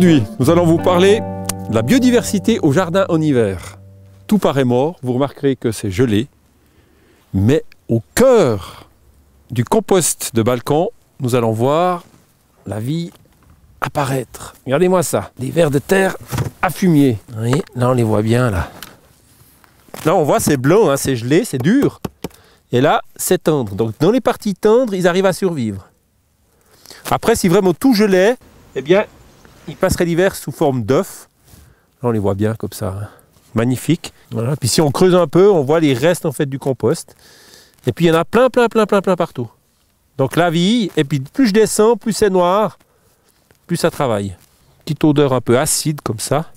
Aujourd'hui, nous allons vous parler de la biodiversité au jardin en hiver. Tout paraît mort, vous remarquerez que c'est gelé, mais au cœur du compost de balcon, nous allons voir la vie apparaître. Regardez-moi ça, des vers de terre à fumier. Oui, là on les voit bien là. Là on voit c'est blanc, hein, c'est gelé, c'est dur. Et là c'est tendre. Donc dans les parties tendres, ils arrivent à survivre. Après si vraiment tout gelait, eh bien ils passeraient l'hiver sous forme d'œufs. Là on les voit bien comme ça. Hein. Magnifique. Voilà. Puis si on creuse un peu, on voit les restes en fait du compost. Et puis il y en a plein partout. Donc la vie, et puis plus je descends, plus c'est noir, plus ça travaille. Petite odeur un peu acide comme ça.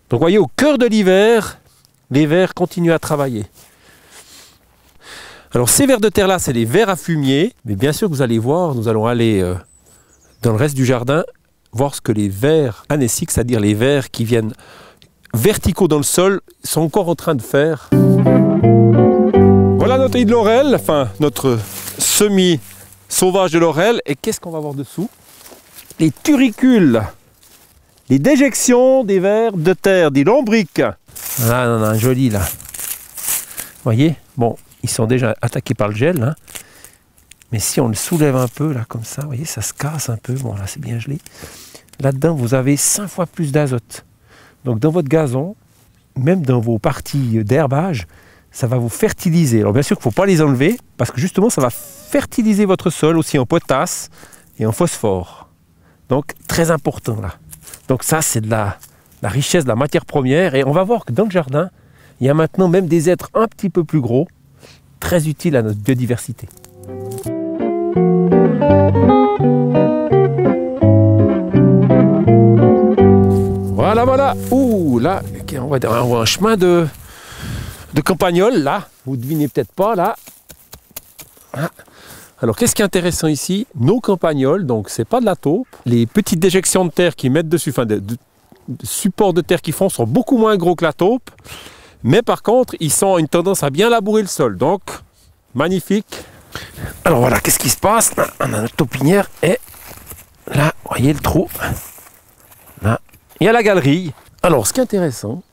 Donc vous voyez, au cœur de l'hiver, les vers continuent à travailler. Alors ces vers de terre là, c'est les vers à fumier. Mais bien sûr que vous allez voir, nous allons aller dans le reste du jardin, voir ce que les vers anéciques, c'est-à-dire les vers qui viennent verticaux dans le sol, sont encore en train de faire. Voilà notre île de laurel, enfin notre semis sauvage de laurel. Et qu'est-ce qu'on va voir dessous? Les turicules, les déjections des vers de terre, des lombriques. Ah non, non, joli là. Vous voyez? Bon, ils sont déjà attaqués par le gel. Hein. Mais si on le soulève un peu là, comme ça, vous voyez, ça se casse un peu. Bon, là c'est bien gelé. Là-dedans, vous avez 5 fois plus d'azote. Donc dans votre gazon, même dans vos parties d'herbage, ça va vous fertiliser. Alors bien sûr qu'il ne faut pas les enlever, parce que justement ça va fertiliser votre sol aussi en potasse et en phosphore. Donc très important là. Donc ça c'est de la richesse de la matière première. Et on va voir que dans le jardin, il y a maintenant même des êtres un petit peu plus gros, très utiles à notre biodiversité. Voilà, voilà. Ouh, là, on va un chemin de campagnol, là. Vous devinez peut-être pas, là. Alors, qu'est-ce qui est intéressant ici? Nos campagnols, donc c'est pas de la taupe. Les petites déjections de terre qu'ils mettent dessus, enfin, de supports de terre qu'ils font sont beaucoup moins gros que la taupe. Mais par contre, ils ont une tendance à bien labourer le sol. Donc, magnifique. Alors voilà, qu'est-ce qui se passe? Là, on a notre taupinière et là, vous voyez le trou. Là. Il y a la galerie. Alors, ce qui est intéressant,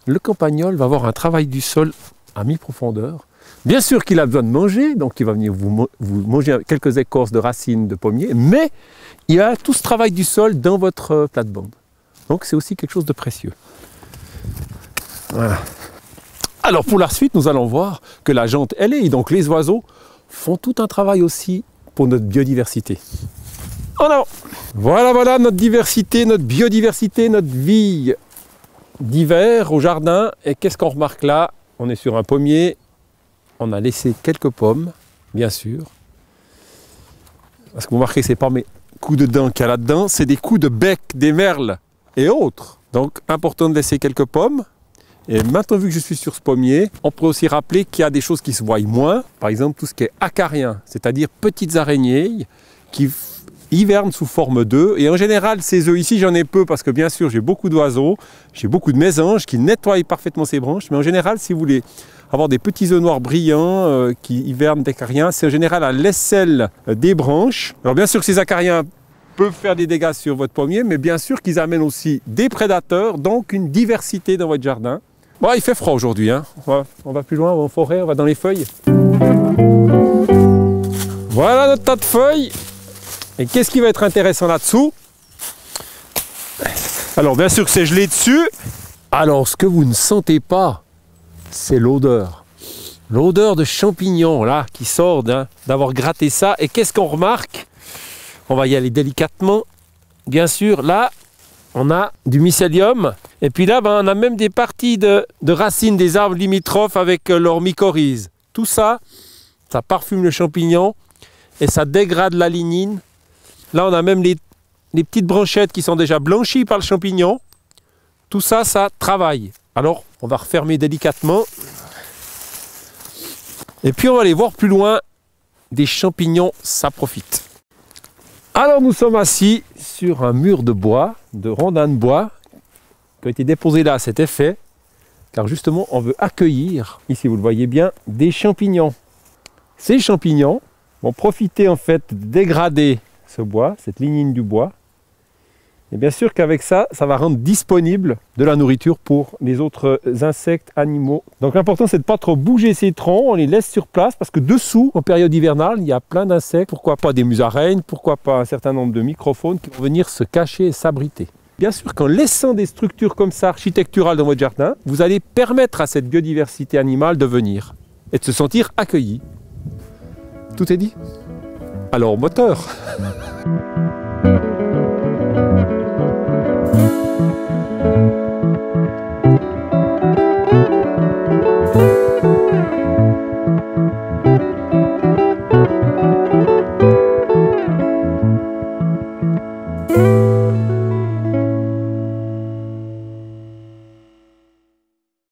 le campagnol va avoir un travail du sol à mi-profondeur. Bien sûr qu'il a besoin de manger, donc il va venir vous manger quelques écorces de racines de pommier, mais il y a tout ce travail du sol dans votre plate-bande. Donc c'est aussi quelque chose de précieux. Voilà. Alors pour la suite, nous allons voir que la jante, elle est, et donc les oiseaux font tout un travail aussi pour notre biodiversité. En avant. Voilà, voilà notre diversité, notre biodiversité, notre vie d'hiver au jardin. Et qu'est-ce qu'on remarque là? On est sur un pommier, on a laissé quelques pommes, bien sûr. Parce que vous remarquez que ce n'est pas mes coups de dents qu'il y a là-dedans, c'est des coups de bec, des merles et autres. Donc important de laisser quelques pommes. Et maintenant, vu que je suis sur ce pommier, on peut aussi rappeler qu'il y a des choses qui se voient moins. Par exemple, tout ce qui est acarien, c'est-à-dire petites araignées qui hivernent sous forme d'œufs. Et en général, ces œufs ici, j'en ai peu parce que bien sûr, j'ai beaucoup d'oiseaux, j'ai beaucoup de mésanges qui nettoient parfaitement ces branches. Mais en général, si vous voulez avoir des petits œufs noirs brillants qui hivernent d'acariens, c'est en général à l'aisselle des branches. Alors bien sûr que ces acariens peuvent faire des dégâts sur votre pommier, mais bien sûr qu'ils amènent aussi des prédateurs, donc une diversité dans votre jardin. Bon, il fait froid aujourd'hui, hein. On va plus loin, on va en forêt, on va dans les feuilles. Voilà notre tas de feuilles. Et qu'est-ce qui va être intéressant là-dessous? Alors bien sûr que c'est gelé dessus. Alors ce que vous ne sentez pas, c'est l'odeur. L'odeur de champignons là qui sort d'avoir gratté ça. Et qu'est-ce qu'on remarque? On va y aller délicatement. Bien sûr, là, on a du mycélium. Et puis là, on a même des parties de racines des arbres limitrophes avec leur mycorhize. Tout ça, ça parfume le champignon et ça dégrade la lignine. Là, on a même les petites branchettes qui sont déjà blanchies par le champignon. Tout ça, ça travaille. Alors, on va refermer délicatement. Et puis, on va aller voir plus loin. Des champignons, ça profite. Alors, nous sommes assis sur un mur de bois, de rondins de bois, qui a été déposé là à cet effet. Car justement, on veut accueillir, ici vous le voyez bien, des champignons. Ces champignons vont profiter en fait de dégrader ce bois, cette lignine du bois, Et bien sûr qu'avec ça, ça va rendre disponible de la nourriture pour les autres insectes, animaux. Donc l'important, c'est de ne pas trop bouger ces troncs, on les laisse sur place parce que dessous, en période hivernale, il y a plein d'insectes. Pourquoi pas des musaraignes, pourquoi pas un certain nombre de microphones qui vont venir se cacher et s'abriter. Bien sûr qu'en laissant des structures comme ça, architecturales dans votre jardin, vous allez permettre à cette biodiversité animale de venir et de se sentir accueillie. Tout est dit. Alors, moteur.